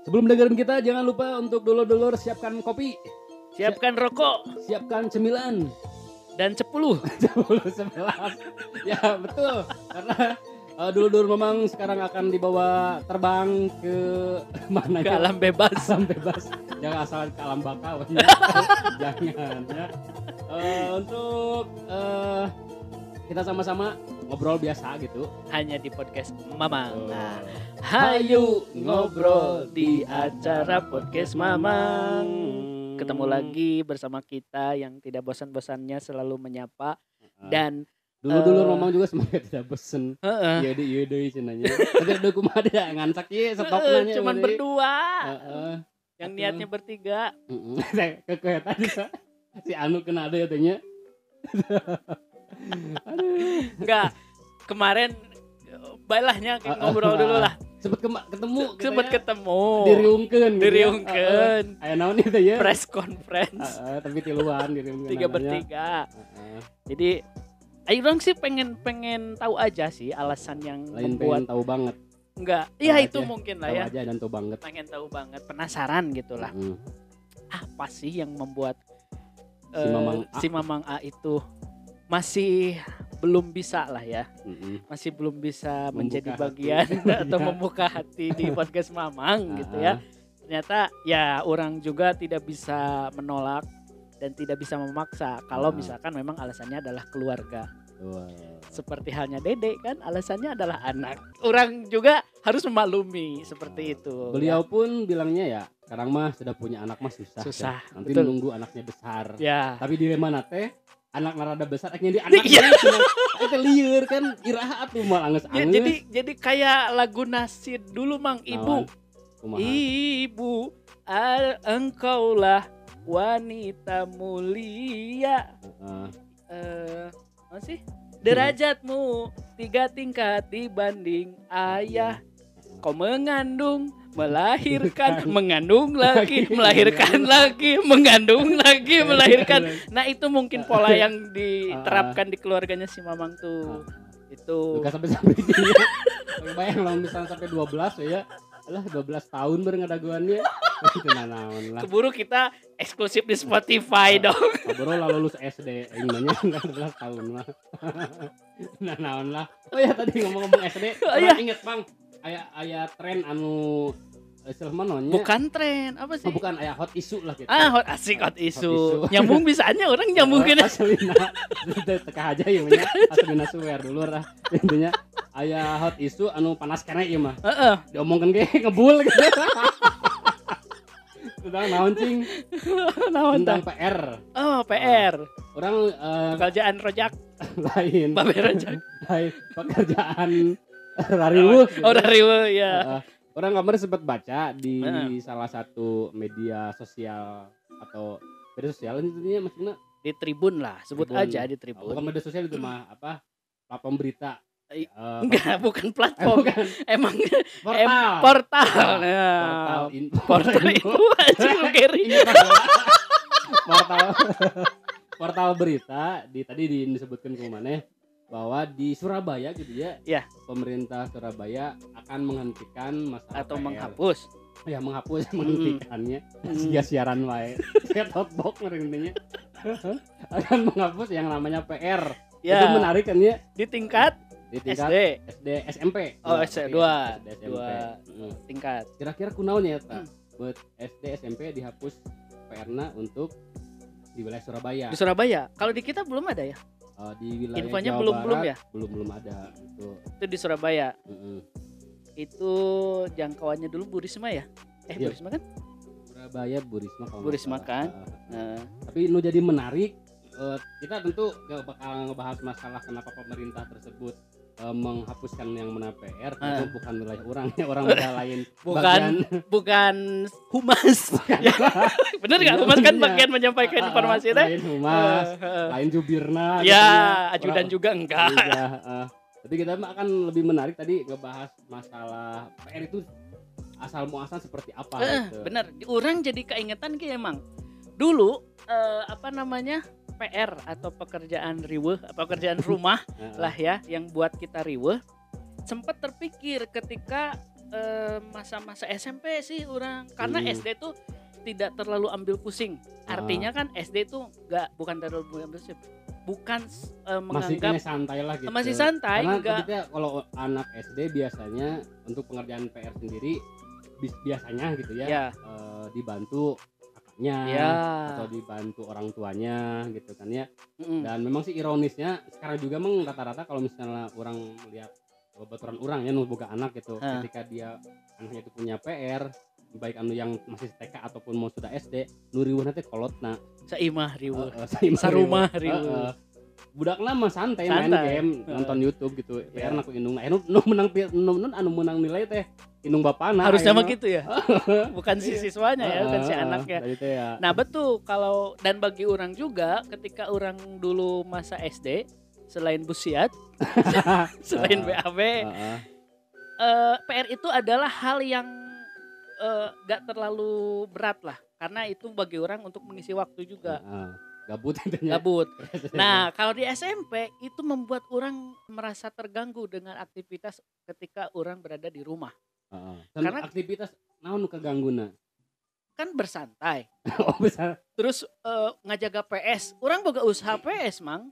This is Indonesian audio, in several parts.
Sebelum dengerin kita jangan lupa untuk dulur-dulur siapkan kopi, Siapkan rokok siapkan cemilan. dan 10. 10 11. Ya betul. Karena dulur-dulur memang sekarang akan dibawa terbang ke mana? Ke alam bebas. Alam bebas. Jangan asal ke alam baka. Jangan ya. Untuk kita sama-sama ngobrol biasa gitu. Hanya di podcast Mamang. Oh. Nah, hayu ngobrol di acara podcast Mamang. Ketemu lagi bersama kita yang tidak bosan-bosannya selalu menyapa dan Dulu-dulu memang juga semangat tidak bosen. heeh, Iya deh cenanya. Tapi ada kumaha ada ngansak ieu stop nanya. cuman berdua. Heeh. Yang niatnya bertiga. Saya kekeh tadi si Anu kena ada ya tanya. Enggak. Kemarin bailahnya ngobrol dulu lah. Sempet ketemu gitu Sempet ya. ketemu. Diriungkeun gitu. Diriungkeun. Aya naon ieu teh ya? Press conference. Tapi tiluan diriungkeun. 3 bertiga. Jadi ayo dong sih pengen tahu aja sih alasan yang Lain membuat pengen tahu banget. enggak. Tahu Iya aja, itu mungkin lah Tahu ya. aja dan tahu banget. Pengen tahu banget, penasaran gitu lah. Apa sih yang membuat Si Mamang A. itu masih belum bisa lah ya. Masih belum bisa Membuka menjadi hati. bagian atau Ya. membuka hati di podcast Mamang gitu ya. Ternyata ya orang juga tidak bisa menolak dan tidak bisa memaksa kalau misalkan memang alasannya adalah keluarga. Seperti halnya Dede kan alasannya adalah anak. Orang juga harus memaklumi seperti itu. Beliau pun bilangnya ya, sekarang mah sudah punya anak mah susah. Susah, Ya. Nanti betul. nunggu anaknya besar. Ya. Tapi di mana teh anak narada besar akhirnya di anak Iya. itu lieur kan iraha atuh mal Ya, anges-anges. jadi kayak lagu nasid dulu Mang Ibu. Kumaha? Ibu, engkaulah wanita mulia. Apa sih? Derajatmu 3 tingkat dibanding ayah. Kau mengandung, melahirkan, mengandung lagi, melahirkan lagi, mengandung lagi, melahirkan. Nah itu mungkin pola yang diterapkan di keluarganya si Mamang tuh. Itu. Bukan sampai gini. Bayang lah misalnya sampai 12 ya. Alah 12 tahun bareng ngadaguannya. Itu naon lah. Keburu kita eksklusif di Spotify dong. Bro lah lulus SD, inginnya enggak 12 tahun lah. Naon lah. Oh ya tadi ngomong-ngomong SD, iya. inget Bang, aya tren anu Silman nonnya. Bukan tren, apa sih? Oh, bukan aya hot issue lah gitu. Hot asik hot Hot isu. issue. Nyambung bisanya orang nyambungin. Aslina. Teka aja ya nya. Aslina suwer dulu lah. Intinya aya hot issue anu panas kene ieu mah. Heeh. Diomongkeun ge ngebul gitu. Tentang naon cing? Naon Tentang tah? PR. Oh, PR. Orang Pekerjaan rojak, lain. babe rojak. Lain pekerjaan rariweuh. Oh, dari ya. Orang kemarin sempat baca di salah satu media sosial atau media sosial intinya maksudnya Di Tribun lah, sebut Tribun. aja di Tribun. bukan media sosial itu mah apa platform berita. Enggak, bukan platform. Bukan. Emang Portal. portal. Portal Nah, info. portal itu aja lu Gary. portal portal berita tadi disebutkan ke mana bahwa di Surabaya gitu ya. Ya. Pemerintah Surabaya akan menghentikan masalah Atau PR. menghapus. Ya menghapus menghentikannya. Sia siaran wae. Set top box intinya. Akan menghapus yang namanya PR. Ya. Itu menarik kan ya Di tingkat di tingkat SD. SMP. Oh, Tapi SD SMP. 2 tingkat. Kira-kira kunaonnya ya, buat SD SMP dihapus PR-na untuk di wilayah Surabaya. Di Surabaya. Kalau di kita belum ada ya. Di wilayah Infonya Jawa belum Barat, ya? Belum ada itu. Itu di Surabaya. Heeh. Itu jangkauannya dulu Bu Risma ya? Iya. Bu Risma kan? Surabaya Bu Risma kalau Bu nggak Risma salah. kan? Nah, Tapi nu jadi menarik, kita tentu gak bakal ngebahas masalah kenapa pemerintah tersebut menghapuskan yang mana PR itu bukan wilayah orang udah lain bukan humas. Ya, bener nggak? Humas kan bagian menyampaikan informasi teh. lain humas, lain jubirna. Ya, gitu ajudan juga enggak. Iya, tapi kita akan lebih menarik tadi ngebahas masalah PR itu asal muasal seperti apa gitu. Bener, orang jadi keingetan kayak emang dulu apa namanya PR atau pekerjaan riweuh, pekerjaan rumah lah ya yang buat kita riweuh. Sempat terpikir ketika masa-masa SMP sih orang, karena Hmm. SD tuh tidak terlalu ambil pusing. Artinya kan SD tuh bukan terlalu ambil pusing, bukan Masih menganggap kayaknya santai lah gitu. masih santai, Karena enggak. kita kalau anak SD biasanya untuk pengerjaan PR sendiri biasanya gitu ya, Ya. dibantu kakaknya Ya. atau dibantu orang tuanya gitu kan ya. Mm-mm. Dan memang sih ironisnya sekarang juga emang rata-rata kalau misalnya orang melihat bebaturan orang ya boga anak gitu, ketika dia anaknya itu punya PR, baik anu yang masih TK ataupun mau sudah SD, nu riweuh teh kolotna. Saimah riweuh. Saimah Sarumah riweuh. riweuh. Budakna mah santai main Santai. game, nonton YouTube gitu. PR na ku indungna. Nu menang anu menang nilai teh indung bapana. Harusnya mah ayeuna. gitu ya. Bukan si siswanya ya, bukan si anaknya. Tadi teh ya. Nah betul, kalau dan bagi orang juga ketika orang dulu masa SD, selain busiat, selain BAB, Heeh. PR itu adalah hal yang gak terlalu berat lah, karena itu bagi orang untuk mengisi waktu juga. Heeh. Gabut intinya. Gabut. Nah kalau di SMP itu membuat orang merasa terganggu dengan aktivitas ketika orang berada di rumah. Heeh. Karena- Aktivitas naon nu kagangguna? Kan bersantai, Oh besar. terus ngajaga PS. Orang boga usaha PS mang.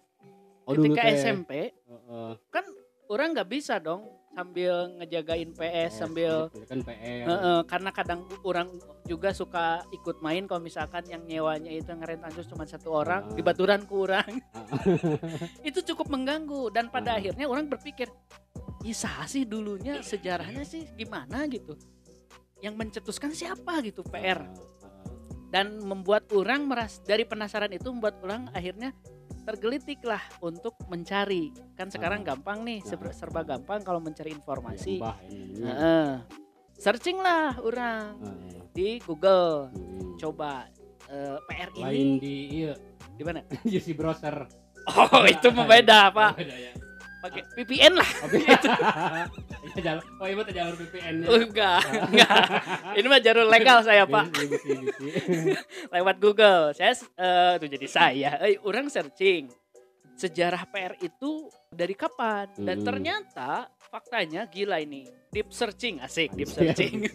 Oh dulu Ketika teh. SMP Heeh. kan orang nggak bisa dong sambil ngejagain PS sambil kan PR. karena kadang orang juga suka ikut main kalau misalkan yang nyewanya itu ngeren anjus cuma satu orang di baturan ku orang. Itu cukup mengganggu dan pada akhirnya orang berpikir isa sih dulunya sejarahnya sih gimana gitu, yang mencetuskan siapa gitu PR, dan membuat orang dari penasaran itu membuat orang akhirnya tergelitik lah untuk mencari. Kan sekarang gampang nih, serba gampang kalau mencari informasi. Searching lah orang di Google, coba PR ini Lain di iya di mana? di si browser. Oh itu mah beda Pak, Beda ya. pakai VPN lah. Oke. Iya jalan. Oh iya teh jalur VPN-nya. Enggak. Ini mah jalur legal saya Pak, Bisi. lewat Google. Saya tuh jadi saya, orang searching sejarah PR itu dari kapan, dan ternyata faktanya gila ini, deep searching, asik deep searching.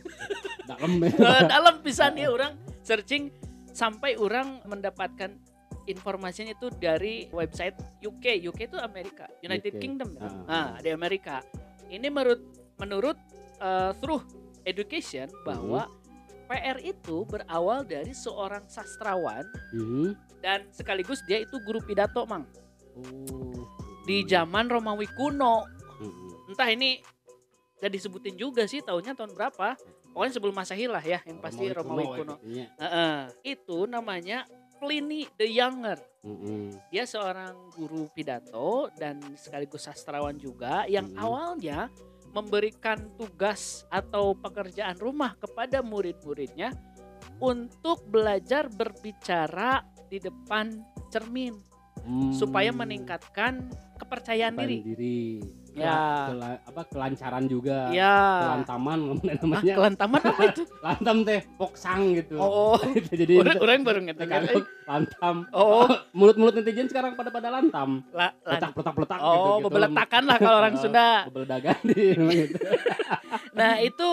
Dalam ya. Dalam pisan ya orang searching sampai orang mendapatkan informasinya itu dari website UK itu Amerika, United UK. Kingdom. Nah, di Amerika. Ini menurut Through Education bahwa PR itu berawal dari seorang sastrawan dan sekaligus dia itu guru pidato mang. Di zaman Romawi kuno. Entah ini gak disebutin juga sih tahunnya tahun berapa. Pokoknya sebelum Masehi lah ya, yang pasti Romawi kuno. Itu namanya Pliny the Younger. Dia seorang guru pidato dan sekaligus sastrawan juga yang awalnya memberikan tugas atau pekerjaan rumah kepada murid-muridnya untuk belajar berbicara di depan cermin supaya meningkatkan kepercayaan diri. Ya. Kelancaran juga. Ya. Kelantaman namanya. Kelantaman apa itu? Lantam teh poksang gitu. Oh. Jadi orang baru ngerti. Lantam. Oh. Mulut-mulut netizen sekarang pada lantam. Letak-letak gitu. Bebeletakan lah kalau orang Sunda. Bebeledagan gitu. Nah, itu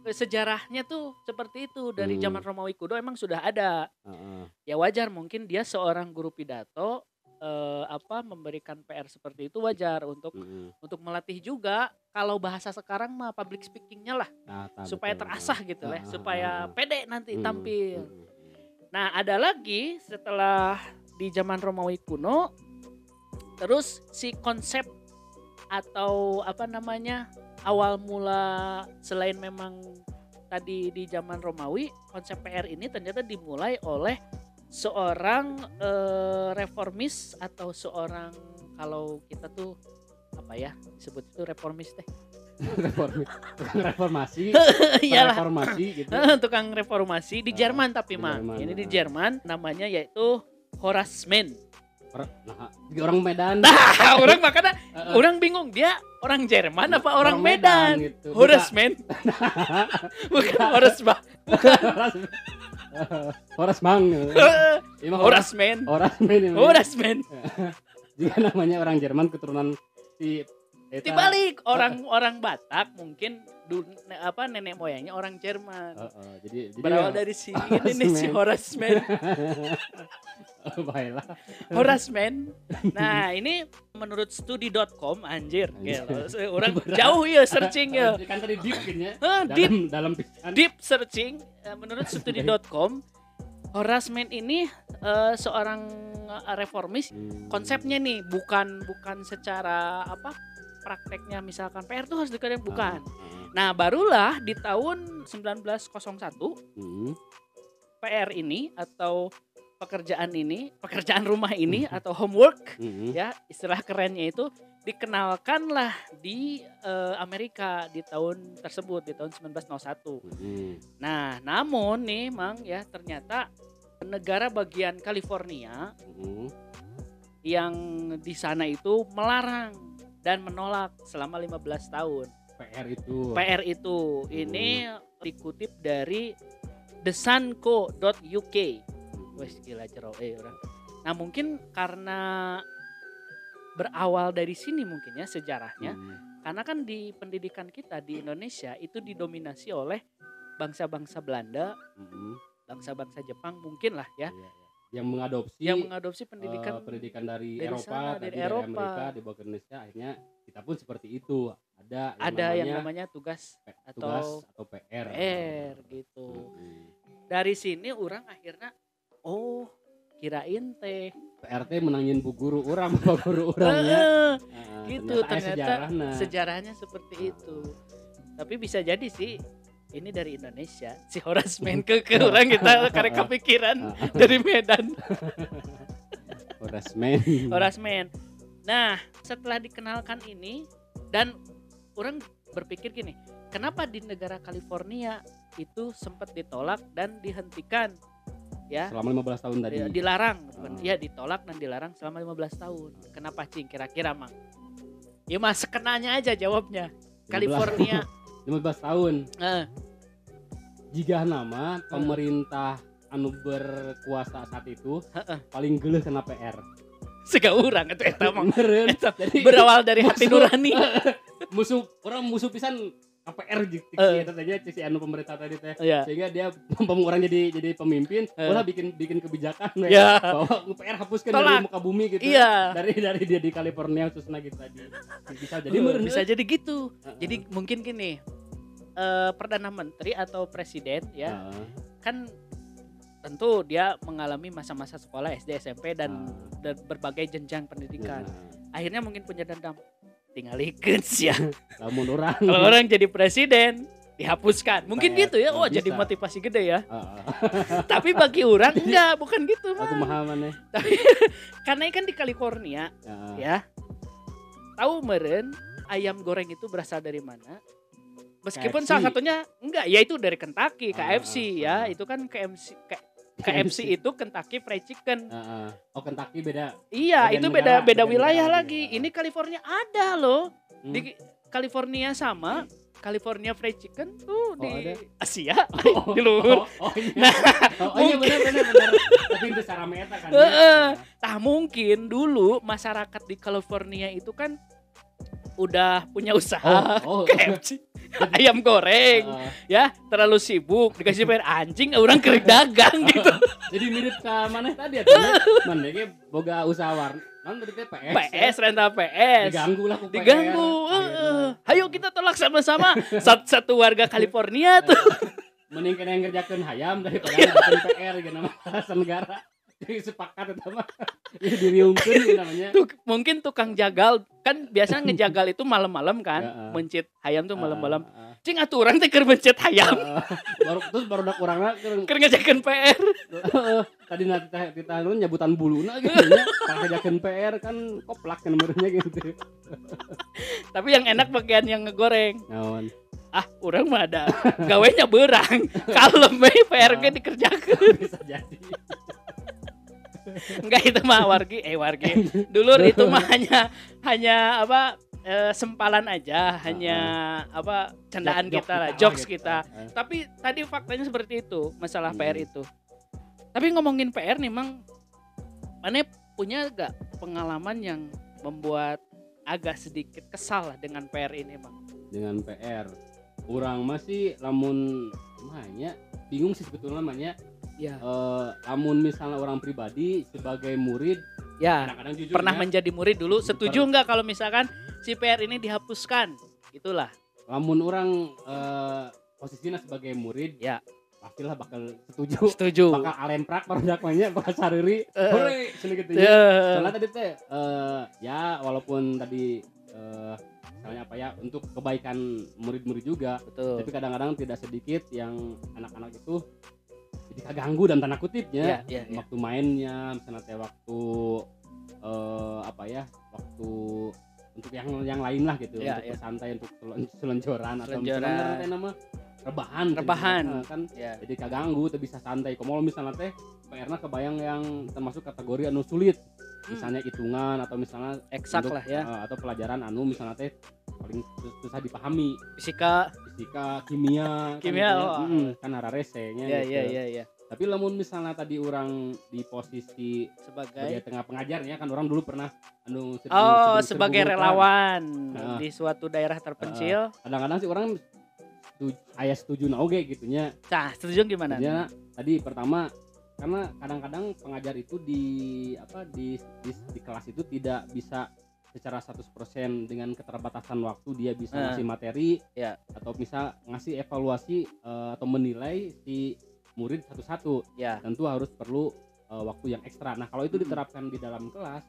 sejarahnya tuh seperti itu dari zaman Romawi kuno emang sudah ada. Ya wajar mungkin dia seorang guru pidato memberikan PR seperti itu wajar untuk melatih juga, kalau bahasa sekarang mah public speakingnya lah, supaya terasah gitu lah, supaya pede nanti tampil. Nah ada lagi setelah di zaman Romawi kuno, terus si konsep atau awal mula selain memang tadi di zaman Romawi, konsep PR ini ternyata dimulai oleh seorang reformis atau seorang, kalau kita tuh disebut itu reformis teh. Reformasi. Iyalah. Reformasi gitu. Tukang reformasi di Jerman tapi mah. Ini di Jerman namanya yaitu Horace Mann. Orang Medan. Nah, orang makanya orang bingung dia orang Jerman apa orang Medan. Gitu. Horace Mann. Bukan Horace Mann. Horace Mann. Horace Mann. Horace Mann. Jika namanya orang Jerman keturunan si dibalik orang Batak mungkin nenek moyangnya orang Jerman. Jadi Berawal dari si ini nih si Harassment. Baiklah. Harassment. Nah, ini menurut studi.com anjir. Orang jauh ya searching ya. Kan tadi deep kan ya. Dalam pisan. Deep searching menurut studi.com harassment ini seorang reformis. Konsepnya nih bukan secara apa prakteknya misalkan PR tuh harus dikatakan bukan. Nah, barulah di tahun 1901 PR ini atau pekerjaan rumah ini atau homework ya istilah kerennya itu dikenalkanlah di Amerika di tahun tersebut di tahun 1901. Nah, namun nih Mang ya ternyata negara bagian California yang di sana itu melarang dan menolak selama 15 tahun. PR itu ini dikutip dari thesun.co.uk. Wes gila jero orang. Nah, mungkin karena berawal dari sini mungkin ya sejarahnya. Karena kan di pendidikan kita di Indonesia itu didominasi oleh bangsa-bangsa Belanda, bangsa-bangsa Jepang mungkin lah ya. Yang mengadopsi pendidikan dari Eropa, dari Amerika dibawa ke Indonesia. Akhirnya kita pun seperti itu. Ada yang namanya tugas atau PR gitu. Dari sini orang akhirnya kirain teh PRT menangin bu guru orang, bapak guru orangnya. Gitu ternyata sejarahnya seperti itu. Tapi bisa jadi sih ini dari Indonesia si harassment ke orang kita karek kepikiran dari Medan. Harassment. Nah, setelah dikenalkan ini dan orang berpikir gini, kenapa di negara California itu sempat ditolak dan dihentikan? Ya, selama 15 tahun tadi. Dilarang, ya ditolak dan dilarang selama 15 tahun. Kenapa Cing kira-kira Mang? Ya mas kenanya aja jawabnya. 15, California 15 tahun. Jika nama pemerintah anu berkuasa saat itu paling geuleuh kena PR. Sega urang eta Mang. Berawal dari hati nurani. musuh pisan KPR gitu tanya si anu pemerintah tadi teh sehingga dia orang jadi pemimpin ulah bikin kebijakan bahwa PR hapuskan dari muka bumi gitu dari dia di California khususnya gitu tadi bisa jadi gitu. Jadi mungkin gini perdana menteri atau presiden ya kan tentu dia mengalami masa-masa sekolah SD SMP dan berbagai jenjang pendidikan akhirnya mungkin punya dendam tinggal ikut ya. Kalau orang jadi presiden dihapuskan. Mungkin gitu ya. Jadi motivasi gede ya. Tapi bagi orang enggak, bukan gitu mah. Aku paham. Tapi karena kan di California ya. Tahu meren ayam goreng itu berasal dari mana? Meskipun KFC. Salah satunya enggak, yaitu dari Kentucky, KFC ya. Itu kan KFC itu Kentucky Fried Chicken. Kentucky beda. Iya, itu beda wilayah lagi. Ini California ada loh. Di California sama California Fried Chicken tuh di ada. Asia di luhur. Iya benar. Tapi itu cara meta kan. Mungkin dulu masyarakat di California itu kan udah punya usaha KFC. Ayam goreng ya terlalu sibuk dikasih bayar anjing orang kering dagang gitu. Jadi mirip ke mana tadi ya mana ge boga usaha warna PS rental PS diganggu ayo kita tolak sama-sama satu warga California tuh mending kena yang ngerjakeun hayam daripada ngerjakeun PR gitu nama negara. Jadi sepakat itu mah diriungkeun namanya. Mungkin tukang jagal kan biasanya ngejagal itu malam-malam kan, mencit hayam tuh malam-malam. Cing atuh urang teh keur mencit hayam. baru dak urangna keur ngejakeun PR. Tadi kita nyebutan buluna gitu nya. Kalau ngejakeun PR kan koplak kan nomornya gitu. Tapi yang enak bagian yang ngegoreng. Naon? Urang mah ada gawenya beurang. Kalem we PR ge dikerjakeun. Bisa jadi. Enggak itu mah wargi dulur itu mah hanya sempalan aja hanya candaan kita lah jokes kita tapi tadi faktanya seperti itu masalah PR itu. Tapi ngomongin PR nih Mang, mana punya gak pengalaman yang membuat agak sedikit kesal lah dengan PR ini Mang? Dengan PR Urang masih lamun namanya bingung sih sebetulnya namanya. Ya. Lamun misalnya orang pribadi sebagai murid Ya. kadang-kadang jujur Pernah ya, menjadi murid dulu, setuju nggak kalau misalkan si PR ini dihapuskan? Itulah. lamun orang posisinya sebagai murid Ya. pastilah bakal setuju. Setuju. Bakal alemprak barudak mah nya bakal sariri. Hore cenah gitu ya. Ya. Soalnya tadi teh ya walaupun tadi misalnya apa ya untuk kebaikan murid-murid juga, Betul. tapi kadang-kadang tidak sedikit yang anak-anak itu jadi kaganggu dan tanda kutipnya Ya. waktu mainnya misalnya teh waktu apa ya waktu untuk yang lain lah gitu, Ya, untuk ya. bersantai, untuk selonjoran atau Selonjoran. misalnya teh nama rebahan Rebahan. gitu, kan Ya. jadi kaganggu teh bisa santai. Komo misalnya teh PR-na kebayang yang termasuk kategori anu sulit, misalnya hitungan atau misalnya Eksak untuk, lah ya. atau pelajaran anu misalnya teh paling susah dipahami, Fisika. fisika, kimia, Kimia, kan, oh. kan resenya Ya, gitu. ya. Tapi lamun misalnya tadi orang di posisi sebagai Sebagai tengah pengajarnya kan orang dulu pernah anu sebagai relawan Heeh. di suatu daerah terpencil. kadang-kadang sih orang aya setuju na oge gitunya. Nah, setuju gimana? Sebenarnya tadi pertama karena kadang-kadang pengajar itu di kelas itu tidak bisa secara 100% dengan keterbatasan waktu dia bisa ngasih materi Ya. atau bisa ngasih evaluasi atau menilai si murid satu-satu. Ya. Tentu harus perlu waktu yang ekstra. Nah, kalau itu diterapkan di dalam kelas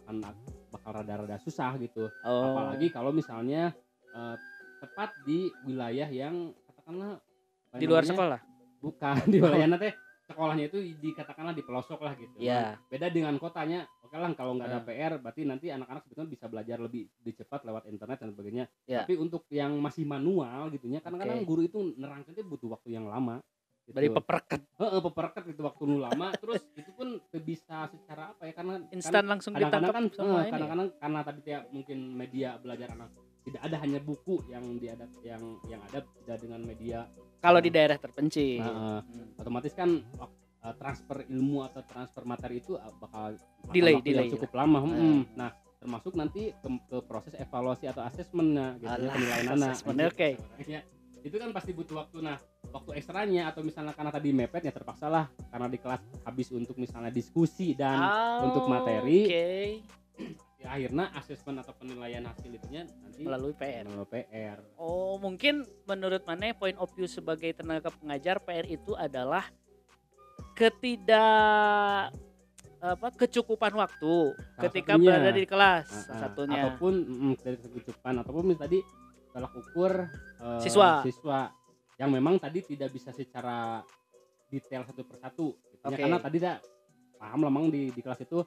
anak bakal rada-rada susah gitu. Apalagi kalau misalnya tepat di wilayah yang katakanlah Di luar sekolah. bukan di wilayahnya teh sekolahnya itu dikatakanlah di pelosok lah gitu. Ya. Beda dengan kotanya. Oke lah kalau nggak ada PR berarti nanti anak-anak sebetulnya bisa belajar lebih cepat lewat internet dan sebagainya. Ya. Tapi untuk yang masih manual gitunya kadang-kadang Oke. guru itu nerangkeunnya butuh waktu yang lama. Gitu. Dari peperket Pepereket gitu waktu nu lama terus itu pun bisa secara apa ya karena instan langsung kadang-kadang ditangkap kan sama ini. kadang-kadang karena tadi ya mungkin media belajar anak tidak ada hanya buku yang yang ada tidak dengan media. Kalau di daerah terpencil. Otomatis kan transfer ilmu atau transfer materi itu bakal Delay yang cukup lama. Nah. Nah, termasuk nanti ke proses evaluasi atau asesmennya gitu ya, penilaian anak. Oke. Ya, itu kan pasti butuh waktu. Nah, waktu ekstranya atau misalnya karena tadi mepet ya terpaksa lah karena di kelas habis untuk misalnya diskusi dan untuk materi. Ya, akhirnya asesmen atau penilaian hasil itunya nanti melalui PR. Oh, mungkin menurut Mane point of view sebagai tenaga pengajar PR itu adalah kecukupan waktu ketika berada di kelas satunya. Ataupun dari kecukupan ataupun misalnya tadi tolak ukur siswa yang memang tadi tidak bisa secara detail satu persatu gitu. Okay. Karena tadi dah paham lah memang di kelas itu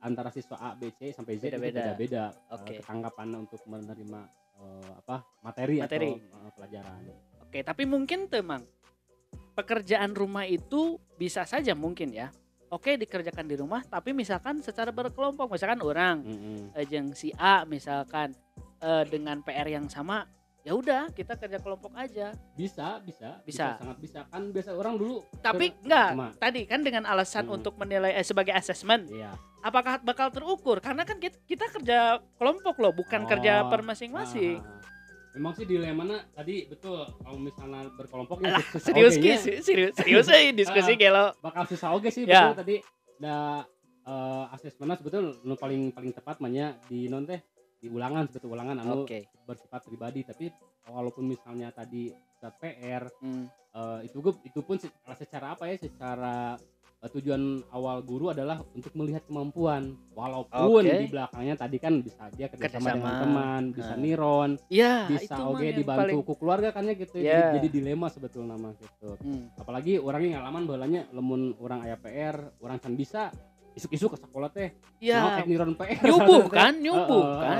antara siswa A, B, C sampai Z beda-beda ketanggapan untuk menerima materi atau pelajaran. Oke, tapi mungkin temang pekerjaan rumah itu bisa saja mungkin ya. Oke, dikerjakan di rumah tapi misalkan secara berkelompok, misalkan orang jeung si A misalkan dengan PR yang sama, ya udah kita kerja kelompok aja. Bisa sangat bisa kan biasa orang dulu. Tapi enggak, tadi kan dengan alasan untuk menilai sebagai asesmen. Iya. Apakah bakal terukur? Karena kan kita kerja kelompok loh, bukan kerja per masing-masing. Memang sih dilemanya tadi betul kalau misalnya berkelompok ya serius diskusi gelo. Bakal susah oke sih betul tadi. Asesmennya sebetulnya paling tepat mahnya di non teh di ulangan anu bersifat pribadi, tapi walaupun misalnya tadi PR itu pun secara apa ya secara tujuan awal guru adalah untuk melihat kemampuan walaupun di belakangnya tadi kan bisa dia kerjasama dengan teman, bisa niron, bisa dibantu ku keluarga kan ya gitu. Jadi dilema sebetulnya mah gitu. Apalagi orangnya ngalaman balanya lemun orang aya PR, orang kan bisa isuk-isuk ke sekolah teh mau niron PR nyubuh kan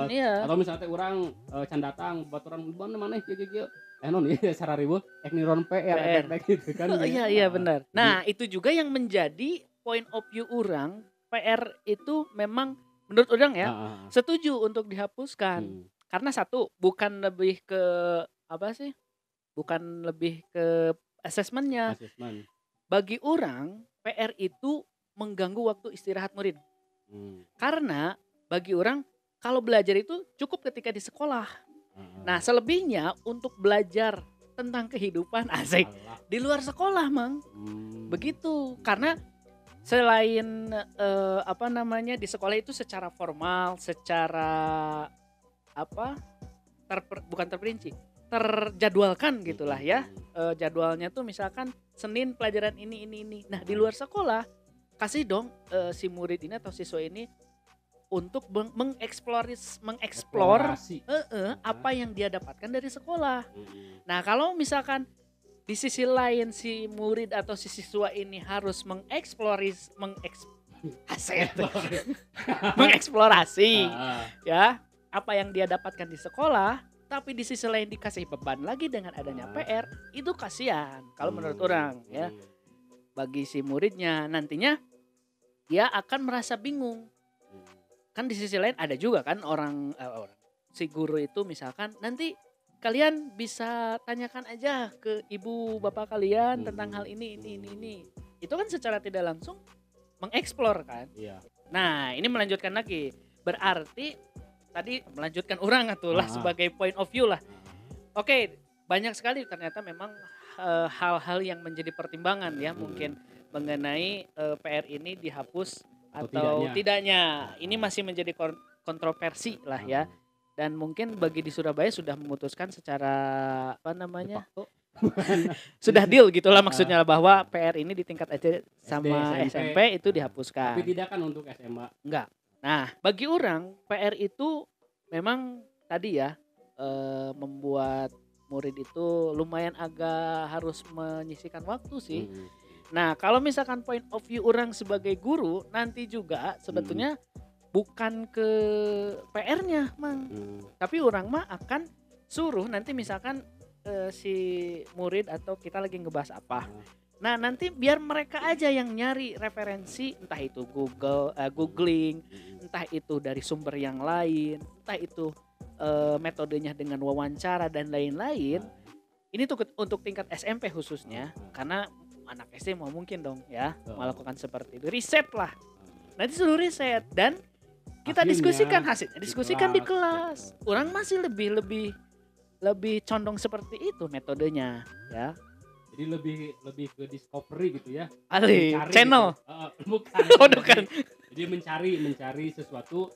iya. Atau misalnya teh orang can datang baturan mana kieu non ya sararibu niron PR gitu kan. Iya benar. Nah, itu juga yang menjadi point of view orang, PR itu memang menurut orang ya setuju untuk dihapuskan. Karena satu bukan lebih ke bukan lebih ke asesmennya. Bagi orang PR itu mengganggu waktu istirahat murid. Karena bagi orang kalau belajar itu cukup ketika di sekolah. Nah, selebihnya untuk belajar tentang kehidupan asik di luar sekolah, Mang. Begitu. Karena selain di sekolah itu secara formal, secara bukan terperinci, terjadwalkan gitulah ya. Jadwalnya tuh misalkan Senin pelajaran ini. Nah, di luar sekolah kasih dong si murid ini atau siswa ini untuk mengeksplor apa yang dia dapatkan dari sekolah. Nah, kalau misalkan di sisi lain si murid atau si siswa ini harus mengeksplorasi ya apa yang dia dapatkan di sekolah, tapi di sisi lain dikasih beban lagi dengan adanya PR, itu kasihan kalau menurut orang ya. Bagi si muridnya nantinya dia akan merasa bingung. Kan di sisi lain ada juga kan orang si guru itu misalkan nanti kalian bisa tanyakan aja ke ibu bapak kalian tentang hal ini. Itu kan secara tidak langsung mengeksplor kan. Iya. Nah, ini melanjutkan lagi. Berarti tadi melanjutkan orang atulah sebagai point of view lah. Oke, banyak sekali ternyata memang hal-hal yang menjadi pertimbangan ya mungkin mengenai PR ini dihapus atau tidaknya. Ini masih menjadi kontroversi lah ya. Dan mungkin bagi di Surabaya sudah memutuskan secara sudah deal gitulah maksudnya bahwa PR ini di tingkat SD sama SMP itu dihapuskan. Tapi tidak kan untuk SMA. Enggak. Nah, bagi orang PR itu memang tadi ya membuat murid itu lumayan agak harus menyisihkan waktu sih. Nah, kalau misalkan point of view orang sebagai guru nanti juga sebetulnya bukan ke PR-nya, Mang. Tapi orang mah akan suruh nanti misalkan si murid atau kita lagi ngebahas apa. Nah, nanti biar mereka aja yang nyari referensi, entah itu googling, entah itu dari sumber yang lain, entah itu metodenya dengan wawancara dan lain-lain. Ini untuk tingkat SMP khususnya, karena anak SD mau mungkin dong ya melakukan seperti itu. Riset lah. Nanti suruh riset dan kita diskusikan hasilnya, diskusikan di kelas. Orang masih lebih condong seperti itu metodenya ya. Jadi lebih ke discovery gitu ya. Channel. Gitu. Bukan. Jadi mencari sesuatu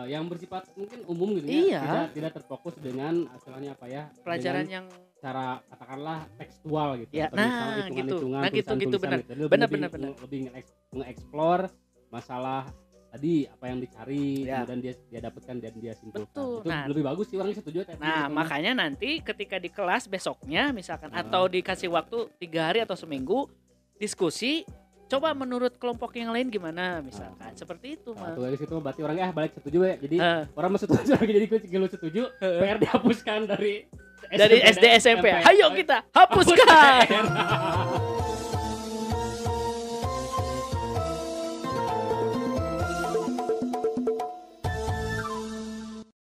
yang bersifat mungkin umum gitu ya. Iya. Tidak terfokus dengan istilahnya apa ya? Pelajaran yang cara katakanlah tekstual gitu. Ya, nah gitu benar. Lebih nge-explore masalah tadi apa yang dicari, kemudian dia dapatkan dan dia simpulkan. Betul. Itu lebih bagus sih, orang setuju. Nah, makanya nanti ketika di kelas besoknya misalkan atau dikasih waktu 3 hari atau seminggu diskusi, coba menurut kelompok yang lain gimana misalkan seperti itu mah. Dari situ berarti orangnya balik setuju ya. Jadi orang mah setuju lagi, jadi gue setuju PR dihapuskan dari SD SMP. Ayo kita hapuskan.